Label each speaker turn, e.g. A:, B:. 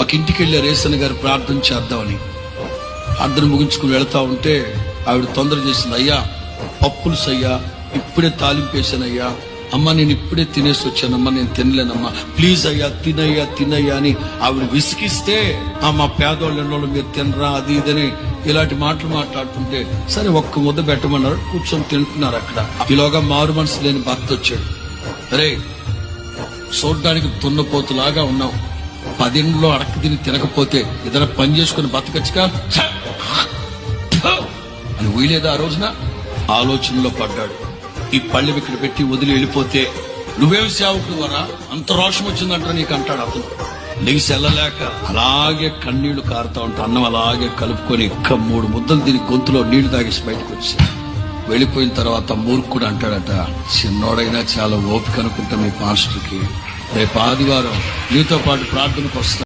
A: ఒక ఇంటికి వెళ్ళే రేసన్ గారు ప్రార్థన చేద్దామని ప్రార్థన ముగించుకుని వెళ్తా ఉంటే ఆవిడ తొందర చేసింది. అయ్యా పప్పులుసు అయ్యా, ఇప్పుడే తాలింపేశానయ్యా, అమ్మ నేను ఇప్పుడే తినేసి వచ్చానమ్మా, నేను తినలేనమ్మా, ప్లీజ్ అయ్యా తినయ్యా తినయ్యా అని ఆవిడ విసిగిస్తే, మా పేదోళ్ళ ఎన్నోళ్ళు మీరు తినరా అది ఇదని ఇలాంటి మాటలు మాట్లాడుతుంటే సరే ఒక్క ముద్ద పెట్టమన్నారు. కూర్చొని తింటున్నారు. అక్కడ ఈలోగా మారు మనసు లేని భర్త వచ్చాడు. అరే చూడ్డానికి దున్నపోతులాగా ఉన్నావు, 10 ఇంట్లో అడక్క తిని తినకపోతే ఏదైనా పని చేసుకుని బతకచ్చుగా అని ఊయలేదా ఆ రోజున? ఆలోచనలో పడ్డాడు. ఈ పళ్ళెం ఇక్కడ పెట్టి వదిలి వెళ్ళిపోతే నువ్వేం సేవకుడు వరా, అంత రోషం వచ్చిందంట నీకు అంటాడు అతను. లెగిసి వెళ్ళలేక అలాగే కన్నీళ్లు కారుతా ఉంటా. అన్నం అలాగే కలుపుకొని 3 ముద్దలు తిని గొంతులో నీళ్లు తాగేసి బయటకు వచ్చి వెళ్ళిపోయిన తర్వాత మూర్ఖుడు అంటాడట, చిన్నోడైనా చాలా ఓపిక అనుకుంటా మీ పాస్టర్కి, రేపు ఆదివారం నీతో పాటు ప్రార్థనకు వస్తా.